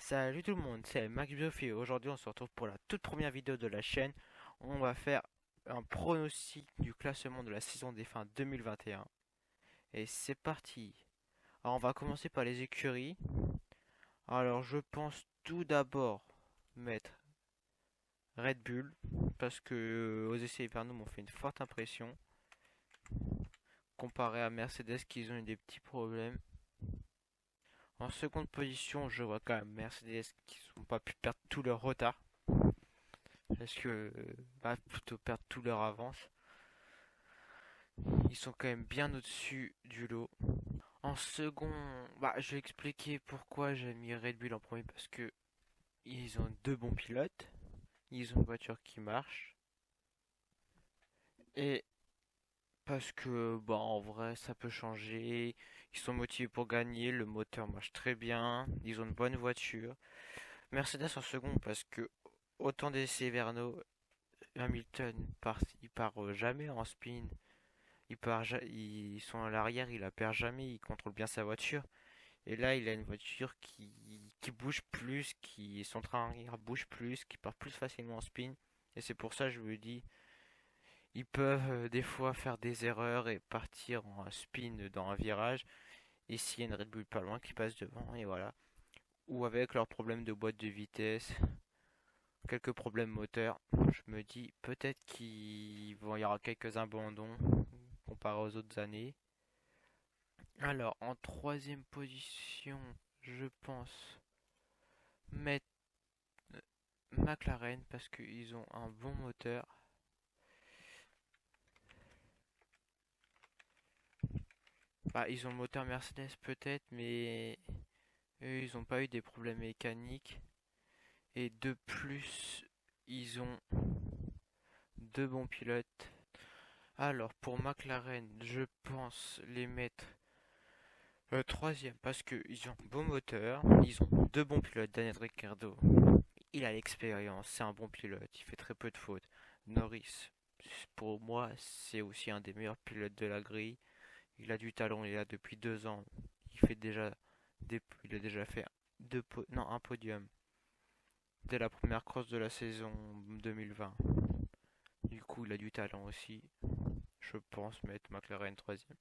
Salut tout le monde, c'est Max Biofi. Aujourd'hui, on se retrouve pour la toute première vidéo de la chaîne. On va faire un pronostic du classement de la saison des fins 2021. Et c'est parti. Alors, on va commencer par les écuries. Alors, je pense tout d'abord mettre Red Bull parce que aux essais hivernaux m'ont fait une forte impression comparé à Mercedes qui ont eu des petits problèmes. En seconde position, je vois quand même Mercedes qui n'ont pas pu perdre tout leur retard. Parce que, plutôt perdre tout leur avance. Ils sont quand même bien au-dessus du lot. En second, je vais expliquer pourquoi j'ai mis Red Bull en premier. Parce que ils ont deux bons pilotes. Ils ont une voiture qui marche. Et parce que, en vrai, ça peut changer. Ils sont motivés pour gagner. Le moteur marche très bien. Ils ont une bonne voiture. Mercedes en second parce que, autant d'essais Verno, Hamilton il part jamais en spin. Ils sont à l'arrière, il la perd jamais, il contrôle bien sa voiture. Et là, il a une voiture qui bouge plus, son train arrière bouge plus, qui part plus facilement en spin. Et c'est pour ça que je me dis, ils peuvent des fois faire des erreurs et partir en spin dans un virage. Et s'il y a une Red Bull pas loin qui passe devant, et voilà. Ou avec leurs problèmes de boîte de vitesse, quelques problèmes moteurs, je me dis peut-être y aura quelques abandons comparé aux autres années. Alors, en troisième position, je pense mettre McLaren parce qu'ils ont un bon moteur. Ils ont le moteur Mercedes peut-être, mais eux, ils n'ont pas eu des problèmes mécaniques. Et de plus, ils ont deux bons pilotes. Alors, pour McLaren, je pense les mettre troisième parce qu'ils ont un bon moteur. Ils ont deux bons pilotes, Daniel Ricciardo. Il a l'expérience, c'est un bon pilote, il fait très peu de fautes. Norris, pour moi, c'est aussi un des meilleurs pilotes de la grille. Il a du talent, il est là depuis 2 ans. Il a déjà fait un podium dès la première cross de la saison 2020. Du coup, il a du talent aussi. Je pense mettre McLaren troisième.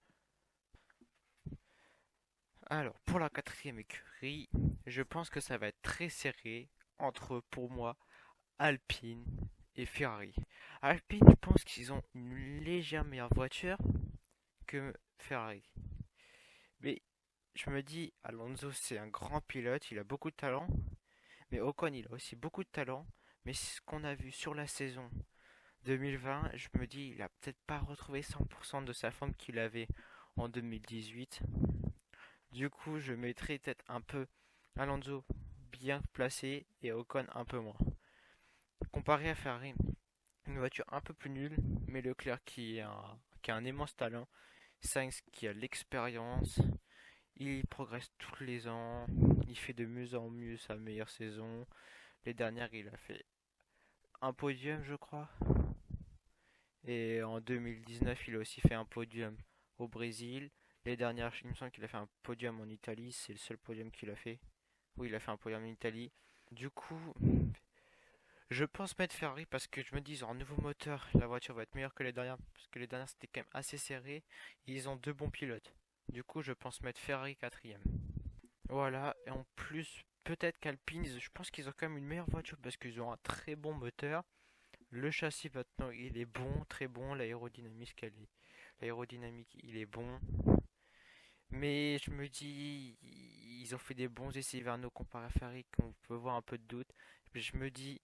Alors, pour la quatrième écurie, je pense que ça va être très serré entre, pour moi, Alpine et Ferrari. Alpine, je pense qu'ils ont une légère meilleure voiture que Ferrari. Mais je me dis, Alonso, c'est un grand pilote, il a beaucoup de talent. Mais Ocon, il a aussi beaucoup de talent. Mais ce qu'on a vu sur la saison 2020, je me dis, il a peut-être pas retrouvé 100% de sa forme qu'il avait en 2018. Du coup, je mettrais peut-être un peu Alonso bien placé et Ocon un peu moins. Comparé à Ferrari, une voiture un peu plus nulle, mais Leclerc qui a un immense talent. Sainz qui a l'expérience. Il progresse tous les ans. Il fait de mieux en mieux sa meilleure saison. Les dernières, il a fait un podium, je crois. Et en 2019, il a aussi fait un podium au Brésil. Les dernières, il me semble qu'il a fait un podium en Italie. C'est le seul podium qu'il a fait. Oui, il a fait un podium en Italie. Du coup, je pense mettre Ferrari parce que je me dis, ils ont un nouveau moteur, la voiture va être meilleure que les dernières, parce que les dernières c'était quand même assez serré, et ils ont deux bons pilotes. Du coup, je pense mettre Ferrari quatrième. Voilà, et en plus, peut-être qu'Alpine, je pense qu'ils ont quand même une meilleure voiture parce qu'ils ont un très bon moteur. Le châssis maintenant, il est bon, très bon, l'aérodynamique, il est bon. Mais je me dis, ils ont fait des bons essais hivernaux comparé à Ferrari, qu'on peut voir un peu de doute. Je me dis,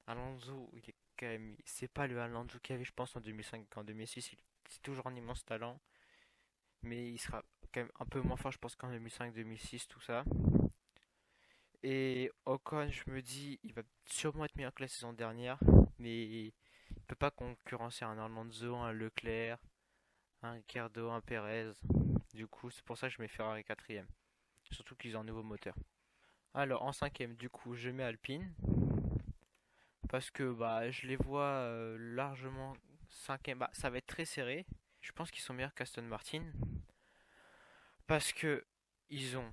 Alonso, il est quand même, c'est pas le Alonso qu'il y avait, je pense, en 2005, en 2006. C'est toujours un immense talent, mais il sera quand même un peu moins fort, je pense, qu'en 2005, 2006, tout ça. Et Ocon, je me dis, il va sûrement être meilleur que la saison dernière, mais il peut pas concurrencer un Alonso, un Leclerc, un Ricciardo, un Perez. Du coup, c'est pour ça que je mets Ferrari quatrième. Surtout qu'ils ont un nouveau moteur. Alors, en cinquième, du coup, je mets Alpine. Parce que je les vois largement cinquième. Ça va être très serré. Je pense qu'ils sont meilleurs qu'Aston Martin. Parce que ils ont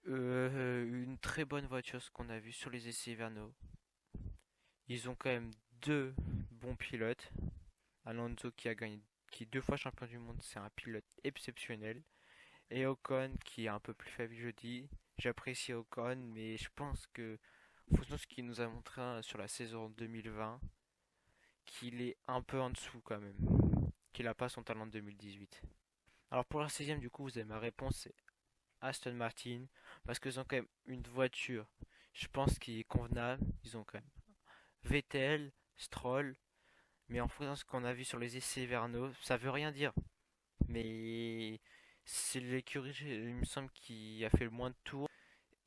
Une très bonne voiture, ce qu'on a vu sur les essais hivernaux. Ils ont quand même deux bons pilotes. Alonso qui a gagné, qui est deux fois champion du monde, c'est un pilote exceptionnel. Et Ocon qui est un peu plus faible jeudi. J'apprécie Ocon, mais je pense que, faisant ce qu'il nous a montré sur la saison 2020, qu'il est un peu en dessous quand même. Qu'il n'a pas son talent de 2018. Alors pour la 16e, du coup, vous avez ma réponse, c'est Aston Martin. Parce qu'ils ont quand même une voiture, je pense, qui est convenable. Ils ont quand même Vettel, Stroll. Mais en faisant ce qu'on a vu sur les essais hivernaux, ça veut rien dire. Mais c'est l'écurie, il me semble, qui a fait le moins de tours.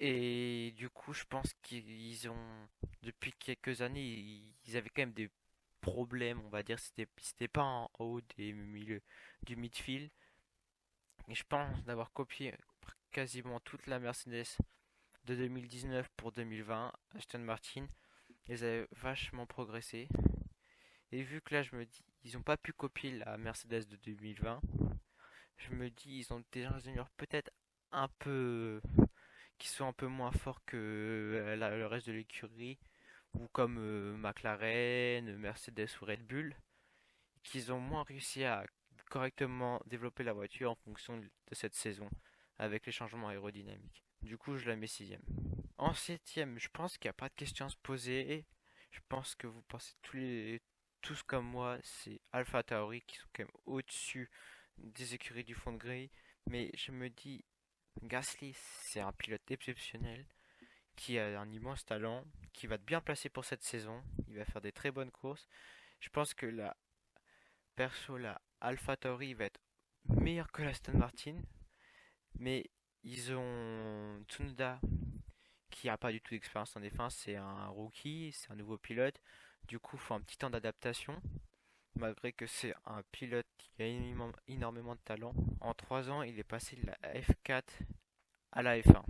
Et du coup, je pense qu'ils ont, depuis quelques années, ils avaient quand même des problèmes, on va dire. C'était pas en haut des milieux du midfield. Et je pense d'avoir copié quasiment toute la Mercedes de 2019 pour 2020. Aston Martin, ils avaient vachement progressé. Et vu que là, je me dis, ils n'ont pas pu copier la Mercedes de 2020, je me dis, ils ont des ingénieurs peut-être un peu qui sont un peu moins forts que le reste de l'écurie, ou comme McLaren, Mercedes ou Red Bull, qu'ils ont moins réussi à correctement développer la voiture en fonction de cette saison, avec les changements aérodynamiques. Du coup, je la mets sixième. En septième, je pense qu'il n'y a pas de question à se poser. Je pense que vous pensez tous comme moi, c'est Alpha Tauri qui sont quand même au-dessus des écuries du fond de grille. Mais je me dis, Gasly, c'est un pilote exceptionnel qui a un immense talent, qui va être bien placé pour cette saison. Il va faire des très bonnes courses. Je pense que la Alpha Tauri va être meilleur que l'Aston Martin, mais ils ont Tsunoda qui a pas du tout d'expérience en F1, c'est un rookie, c'est un nouveau pilote. Du coup, il faut un petit temps d'adaptation, malgré que c'est un pilote qui a énormément de talent. En 3 ans, il est passé de la F4 à la F1.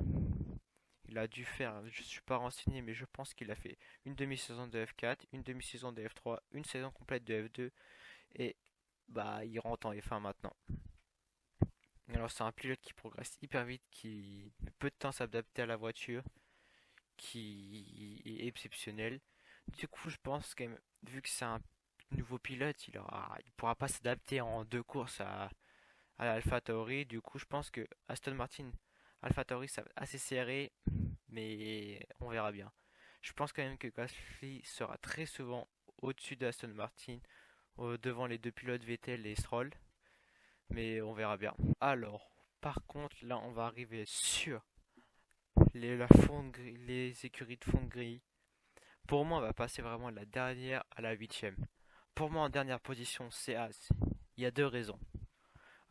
Il a dû faire, je suis pas renseigné, mais je pense qu'il a fait une demi-saison de F4, une demi-saison de F3, une saison complète de F2, et bah il rentre en F1 maintenant. Alors c'est un pilote qui progresse hyper vite, qui met peu de temps à s'adapter à la voiture, qui est exceptionnel. Du coup, je pense que vu que c'est un nouveau pilote, il pourra pas s'adapter en deux courses à l'Alpha Tauri. Du coup, je pense que Aston Martin, Alpha Tauri, ça va être assez serré, mais on verra bien. Je pense quand même que Gasly sera très souvent au-dessus d'Aston Martin, devant les deux pilotes Vettel et Stroll, mais on verra bien. Alors, par contre, là, on va arriver sur les écuries de fond de grille. Pour moi, on va passer vraiment de la dernière à la huitième. Pour moi, en dernière position, c'est As. Il y a deux raisons.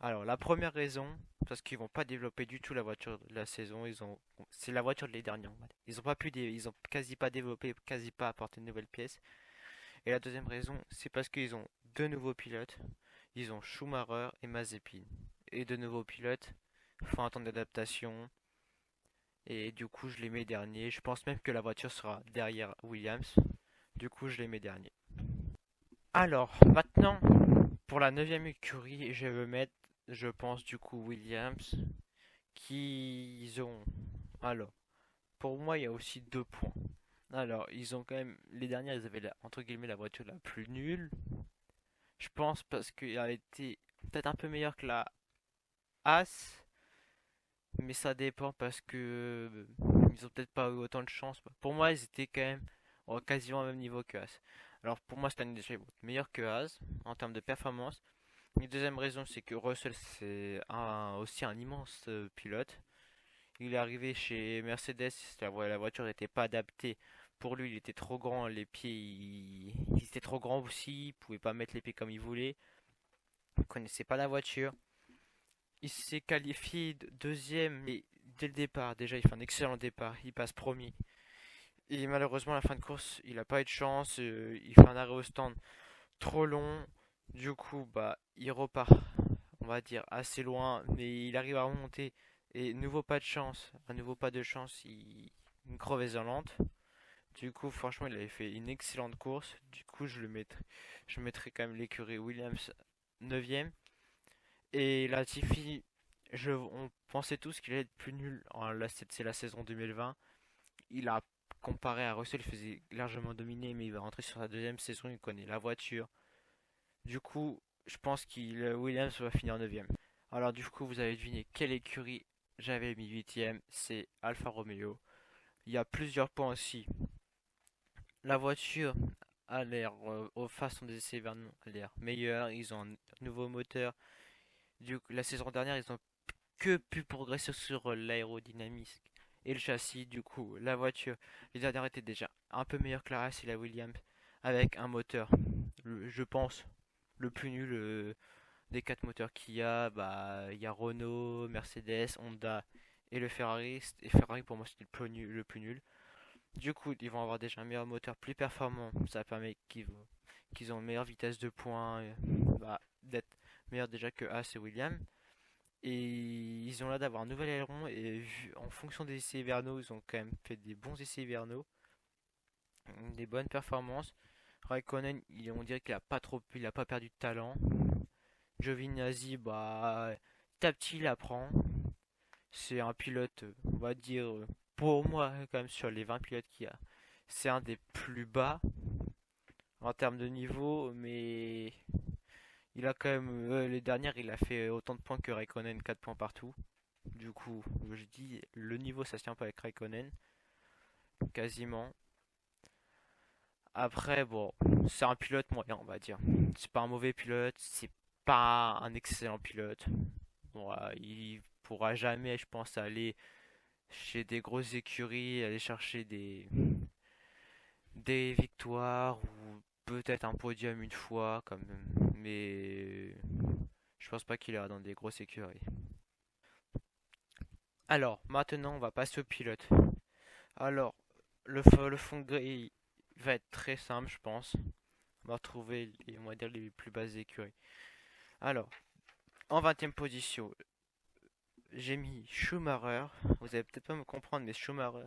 Alors, la première raison, parce qu'ils vont pas développer du tout la voiture de la saison. C'est la voiture de l'année dernière. Ils ont pas pu, ils ont quasi pas développé, quasi pas apporté de nouvelles pièces. Et la deuxième raison, c'est parce qu'ils ont deux nouveaux pilotes. Ils ont Schumacher et Mazepin. Et de nouveaux pilotes font un temps d'adaptation. Et du coup, je les mets derniers. Je pense même que la voiture sera derrière Williams. Du coup, je les mets derniers. Alors, maintenant, pour la neuvième écurie, je vais mettre, je pense, du coup, Williams. Qui ont... Alors, pour moi, il y a aussi deux points. Alors, ils ont quand même... Les dernières, ils avaient, entre guillemets, la voiture la plus nulle. Je pense parce qu'elle a été peut-être un peu meilleure que la As. Mais ça dépend parce que ils ont peut-être pas eu autant de chance. Pour moi, ils étaient quand même quasiment au même niveau que As. Alors pour moi, cette année déjà meilleur que As en termes de performance. Une deuxième raison, c'est que Russell c'est aussi un immense pilote. Il est arrivé chez Mercedes, la voiture n'était pas adaptée. Pour lui, il était trop grand, les pieds, il était trop grand aussi, il pouvait pas mettre les pieds comme il voulait. Il connaissait pas la voiture. Il s'est qualifié deuxième et dès le départ, déjà il fait un excellent départ, il passe premier. Et malheureusement à la fin de course, il n'a pas eu de chance, il fait un arrêt au stand trop long. Du coup, bah il repart, on va dire assez loin, mais il arrive à remonter. Et nouveau pas de chance, un nouveau pas de chance, une crevaison lente. Du coup, franchement, il avait fait une excellente course. Du coup, je mettrai quand même l'écurie Williams 9ème. Et Latifi, On pensait tous qu'il allait être plus nul. Là, c'est la saison 2020. Il a comparé à Russell, il faisait largement dominer, mais il va rentrer sur sa deuxième saison, il connaît la voiture. Du coup, je pense qu'il Williams va finir 9ème. Alors du coup, vous avez deviné quelle écurie j'avais mis 8ème, c'est Alfa Romeo. Il y a plusieurs points aussi. La voiture a l'air, aux façons des essais vers nous, a l'air meilleure. Ils ont un nouveau moteur. La saison dernière, ils ont que pu progresser sur l'aérodynamisme et le châssis. Du coup, la voiture, les dernières étaient déjà un peu meilleure que la Haas et la Williams, avec un moteur, je pense, le plus nul des quatre moteurs qu'il y a. Bah, il y a Renault, Mercedes, Honda et le Ferrari. Et Ferrari, pour moi, c'était le plus nul. Du coup, ils vont avoir déjà un meilleur moteur, plus performant. Ça permet qu'ils ont une meilleure vitesse de pointe, bah, d'être meilleur déjà que Haas et Williams. Et ils ont là d'avoir un nouvel aileron. Et en fonction des essais hivernaux, ils ont quand même fait des bons essais hivernaux, des bonnes performances. Raikkonen, on dirait il a pas perdu de talent. Giovinazzi, bah, petit à petit, il apprend. C'est un pilote, on va dire, pour moi, quand même, sur les 20 pilotes qu'il y a, c'est un des plus bas en termes de niveau, mais il a quand même, les dernières, il a fait autant de points que Raikkonen, 4 points partout. Du coup, je dis, le niveau, ça se tient pas avec Raikkonen, quasiment. Après, bon, c'est un pilote moyen, on va dire. C'est pas un mauvais pilote, c'est pas un excellent pilote. Bon, il pourra jamais, je pense, aller chez des grosses écuries, aller chercher des victoires ou peut-être un podium une fois, comme, mais je pense pas qu'il ira dans des grosses écuries. Alors, maintenant, on va passer au pilote. Alors, le fond gris va être très simple, je pense. On va retrouver on va dire, les plus basses écuries. Alors, en 20ème position, j'ai mis Schumacher. Vous allez peut-être pas me comprendre, mais Schumacher,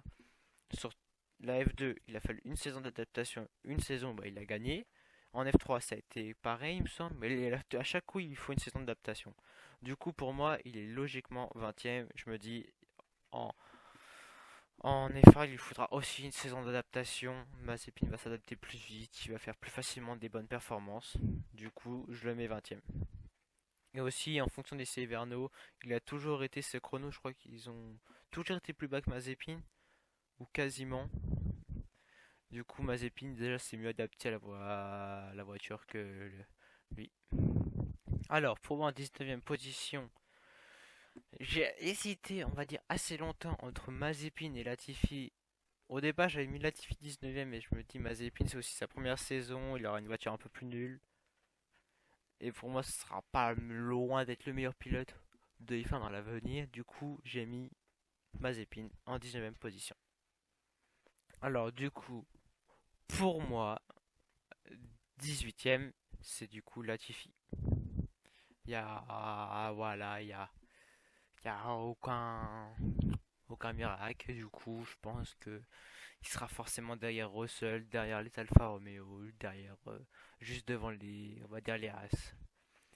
sur la F2, il a fallu une saison d'adaptation. Une saison, bah, il a gagné. En F3, ça a été pareil, il me semble. Mais à chaque coup, il faut une saison d'adaptation. Du coup, pour moi, il est logiquement 20ème. Je me dis, en, en F1, il lui faudra aussi une saison d'adaptation. Mazepin va s'adapter plus vite. Il va faire plus facilement des bonnes performances. Du coup, je le mets 20ème. Et aussi, en fonction des essais hivernaux, il a toujours été ses chronos. Je crois qu'ils ont toujours été plus bas que Mazepin, ou quasiment. Du coup, Mazepin, déjà, c'est mieux adapté à la voiture que lui. Alors, pour moi, en 19ème position, j'ai hésité, on va dire, assez longtemps entre Mazepin et Latifi. Au départ, j'avais mis Latifi 19ème, mais je me dis, Mazepin, c'est aussi sa première saison, il aura une voiture un peu plus nulle. Et pour moi, ce sera pas loin d'être le meilleur pilote de F1 dans l'avenir. Du coup, j'ai mis Mazepin en 19ème position. Alors, du coup, pour moi, 18ème, c'est du coup Latifi. Voilà, y a aucun miracle. Du coup, je pense que il sera forcément derrière Russell, derrière les Alfa Romeo, derrière, juste devant on va dire les As.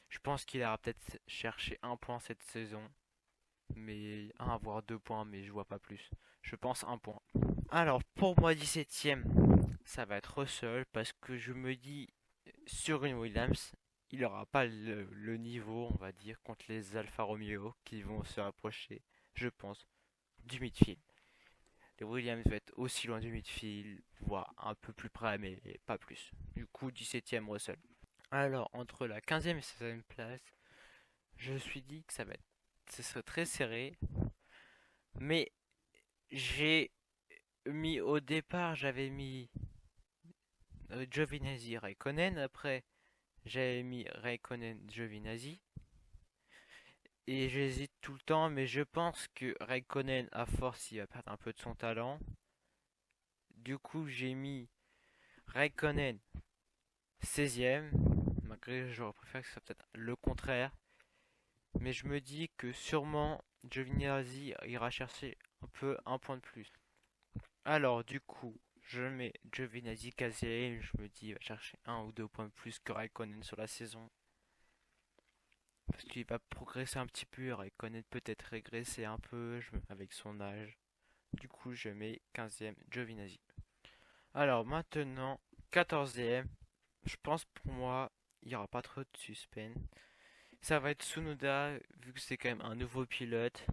Je pense qu'il aura peut-être cherché un point cette saison, mais un voire 2 points, mais je vois pas plus. Je pense un point. Alors, pour moi, 17ème, ça va être Russell parce que je me dis sur une Williams, il n'aura pas le niveau, on va dire, contre les Alfa Romeo qui vont se rapprocher, je pense, du midfield. Les Williams vont être aussi loin du midfield, voire un peu plus près, mais pas plus. Du coup, 17ème Russell. Alors, entre la 15ème et 16ème place, je me suis dit que ce serait très serré, mais j'ai au départ, j'avais mis Giovinazzi, Raikkonen, après j'avais mis Raikkonen, Giovinazzi. Et j'hésite tout le temps, mais je pense que Raikkonen, à force, il va perdre un peu de son talent. Du coup, j'ai mis Raikkonen 16ème. Malgré que j'aurais préféré que ce soit peut-être le contraire. Mais je me dis que sûrement Giovinazzi ira chercher un peu un point de plus. Alors, du coup, je mets Giovinazzi 15ème. Je me dis, il va chercher 1 ou 2 points de plus que Raikkonen sur la saison. Parce qu'il va progresser un petit peu, Raikkonen peut-être régresser un peu avec son âge. Du coup, je mets 15e Giovinazzi. Alors maintenant, 14e. Je pense pour moi, il n'y aura pas trop de suspense. Ça va être Tsunoda, vu que c'est quand même un nouveau pilote.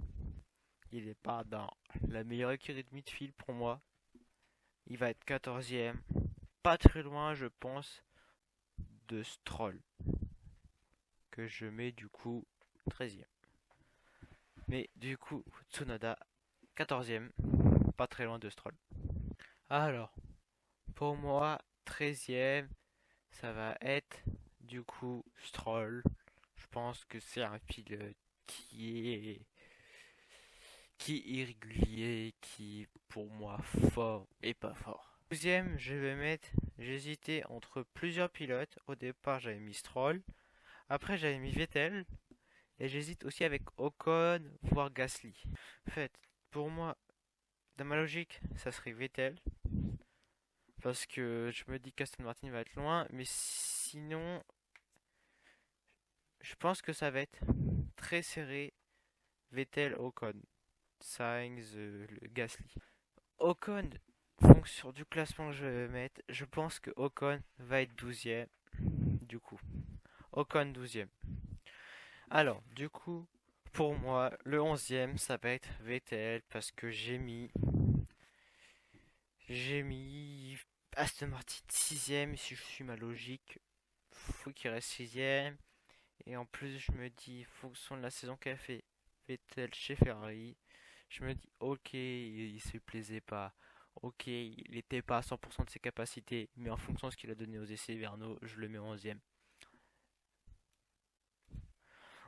Il n'est pas dans la meilleure écurie de midfield pour moi. Il va être 14e. Pas très loin, je pense, de Stroll. Que je mets du coup 13e. Mais du coup, Tsunoda, 14e. Pas très loin de Stroll. Alors, pour moi, 13e, ça va être du coup Stroll. Je pense que c'est un pilote qui est irrégulier, qui est pour moi fort et pas fort. Deuxième, je vais mettre, j'hésitais entre plusieurs pilotes. Au départ, j'avais mis Stroll. Après, j'avais mis Vettel. Et j'hésite aussi avec Ocon, voire Gasly. En fait, pour moi, dans ma logique, ça serait Vettel. Parce que je me dis qu'Aston Martin va être loin. Mais sinon, je pense que ça va être très serré. Vettel, Ocon, Sainz, Gasly. Ocon, fonction du classement que je vais mettre, je pense que Ocon va être 12e. Du coup, Ocon 12e. Alors, du coup, pour moi, le 11e, ça va être Vettel parce que j'ai mis Aston Martin 6e. Si je suis ma logique, faut qu'il reste 6e. Et en plus, je me dis, fonction de la saison qu'a fait Vettel chez Ferrari, je me dis, ok, il se plaisait pas. Ok, il n'était pas à 100% de ses capacités, mais en fonction de ce qu'il a donné aux essais hivernaux, je le mets 11e.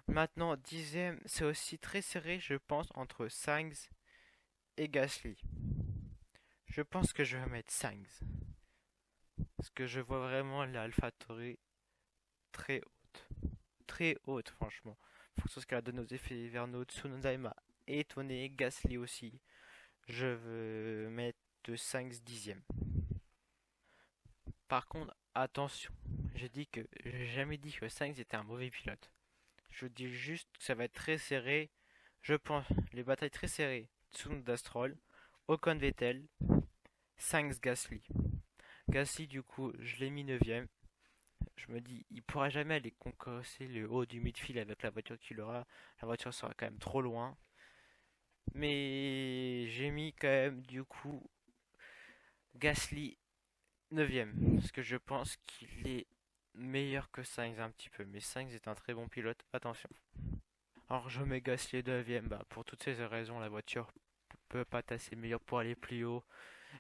Maintenant, 10e, c'est aussi très serré, je pense, entre Sainz et Gasly. Je pense que je vais mettre Sainz. Parce que je vois vraiment l'AlphaTauri très haute. Très haute, franchement. En fonction de ce qu'elle a donné aux effets hivernaux, Tsunoda m'a étonné, Gasly aussi. Je veux mettre de Sainz 10e. Par contre, attention, j'ai jamais dit que Sainz était un mauvais pilote. Je dis juste que ça va être très serré. Je pense les batailles très serrées. Tsunoda Stroll, Ocon Vettel, Sainz Gasly. Gasly du coup je l'ai mis 9ème. Je me dis il pourra jamais aller concurrencer le haut du midfield avec la voiture qu'il aura. La voiture sera quand même trop loin. Mais j'ai mis quand même du coup Gasly 9ème. Parce que je pense qu'il est meilleur que Sainz un petit peu. Mais Sainz est un très bon pilote, attention. Alors je mets Gasly 9ème. Bah, pour toutes ces raisons, la voiture peut pas être assez meilleure pour aller plus haut.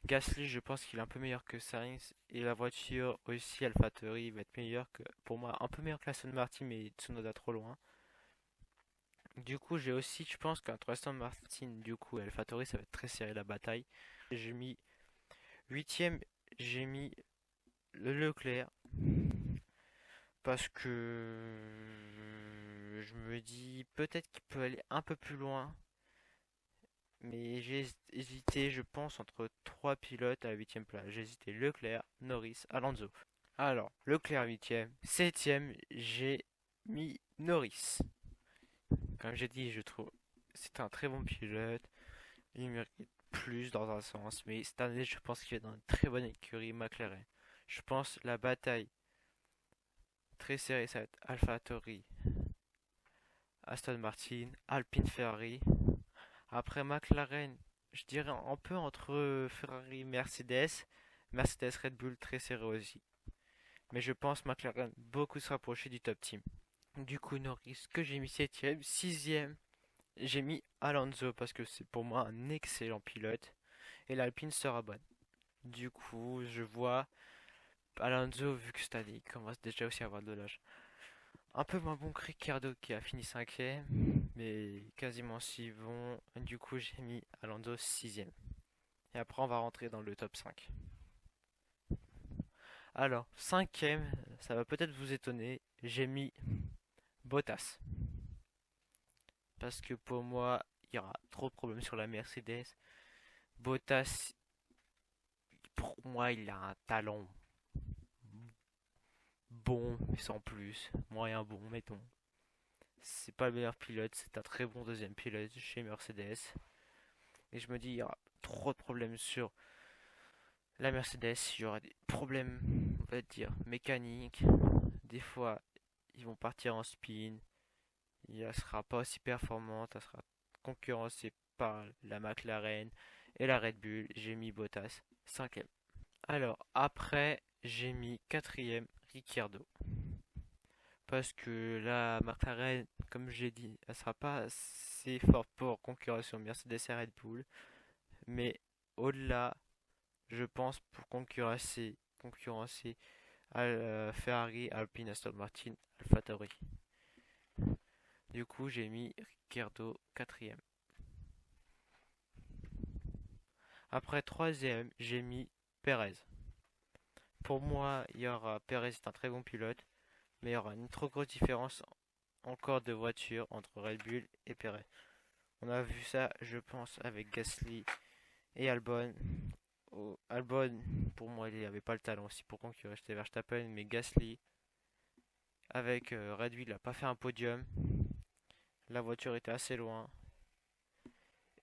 Gasly, je pense qu'il est un peu meilleur que Sainz. Et la voiture aussi, AlphaTauri, va être meilleure que, pour moi, un peu meilleure que Aston Martin, mais Tsunoda trop loin. Du coup, j'ai aussi, je pense qu'entre Aston Martin, du coup, et AlphaTauri, ça va être très serré la bataille. J'ai mis 8ème, j'ai mis le Leclerc. Parce que je me dis peut-être qu'il peut aller un peu plus loin. Mais j'ai hésité, je pense, entre trois pilotes à la 8ème place. J'ai hésité Leclerc, Norris, Alonso. Alors, Leclerc 8ème, 7ème, j'ai mis Norris. Comme j'ai dit, je trouve c'est un très bon pilote. Il mérite plus dans un sens, mais cette année, je pense qu'il est dans une très bonne écurie McLaren. Je pense la bataille très serrée, ça va être AlphaTauri, Aston Martin, Alpine Ferrari. Après McLaren, je dirais un peu entre Ferrari et Mercedes. Mercedes Red Bull très serré aussi. Mais je pense McLaren beaucoup se rapprocher du top team. Du coup, Norris, que j'ai mis 7ème, 6ème, j'ai mis Alonso parce que c'est pour moi un excellent pilote et l'Alpine sera bonne. Du coup, je vois Alonso, vu que cette année il commence déjà aussi à avoir de l'âge. Un peu moins bon que Ricciardo qui a fini 5ème, mais quasiment si bon. Du coup, j'ai mis Alonso 6ème. Et après, on va rentrer dans le top 5. Alors, 5ème, ça va peut-être vous étonner, j'ai mis Bottas. Parce que pour moi, il y aura trop de problèmes sur la Mercedes. Bottas, pour moi, il a un talent bon, mais sans plus. Moyen bon, mettons. c'est pas le meilleur pilote, c'est un très bon deuxième pilote chez Mercedes. Et je me dis, il y aura trop de problèmes sur la Mercedes, il y aura des problèmes, on va dire, mécaniques. Des fois, ils vont partir en spin, elle sera pas aussi performante, elle sera concurrencée par la McLaren et la Red Bull. J'ai mis Bottas 5ème. Alors, après, j'ai mis 4ème Ricciardo. Parce que la McLaren, comme j'ai dit, elle sera pas assez forte pour concurrencer sur Mercedes et Red Bull. Mais au-delà, je pense pour concurrencer Ferrari, Alpine, Aston Martin, AlphaTauri. Du coup, j'ai mis Ricciardo 4ème. Après 3ème, j'ai mis Perez. Pour moi, Perez est un très bon pilote, mais il y aura une trop grosse différence encore de voiture entre Red Bull et Perez. On a vu ça, je pense, avec Gasly et Albon. Albon, pour moi, il n'avait pas le talent aussi pour concurrencer Verstappen, mais Gasly, avec Red Bull, il n'a pas fait un podium. La voiture était assez loin.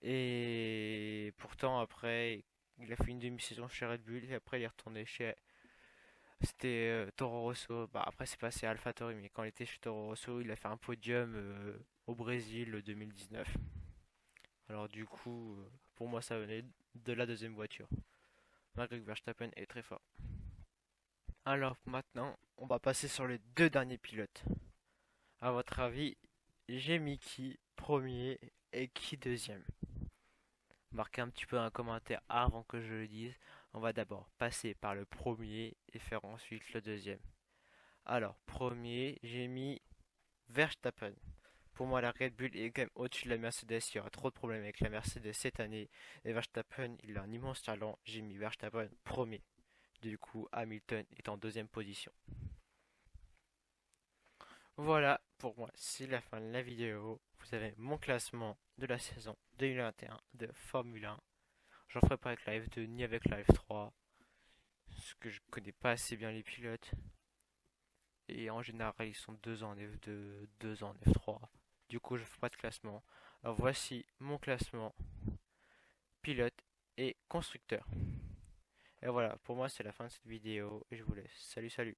Et pourtant, après, il a fait une demi-saison chez Red Bull et après, il est retourné chez. C'était Toro Rosso. Bah, après, c'est passé à AlphaTauri, mais quand il était chez Toro Rosso, il a fait un podium au Brésil le 2019. Alors, du coup, pour moi, ça venait de la deuxième voiture. Malgré que Verstappen est très fort. Alors, maintenant, on va passer sur les deux derniers pilotes. À votre avis, j'ai mis qui premier et qui deuxième? Marquez un petit peu un commentaire avant que je le dise. On va d'abord passer par le premier et faire ensuite le deuxième. Alors, premier, j'ai mis Verstappen. Pour moi, la Red Bull est quand même au-dessus de la Mercedes. Il y aura trop de problèmes avec la Mercedes cette année. Et Verstappen, il a un immense talent. J'ai mis Verstappen premier. Du coup, Hamilton est en deuxième position. Voilà, pour moi, c'est la fin de la vidéo. Vous avez mon classement de la saison 2021 de Formule 1. J'en ferai pas avec la F2 ni avec la F3, parce que je connais pas assez bien les pilotes. Et en général, ils sont 2 ans en F2, 2 ans en F3. Du coup, je ferai pas de classement. Alors voici mon classement pilote et constructeur. Et voilà, pour moi, c'est la fin de cette vidéo. Et je vous laisse. Salut, salut.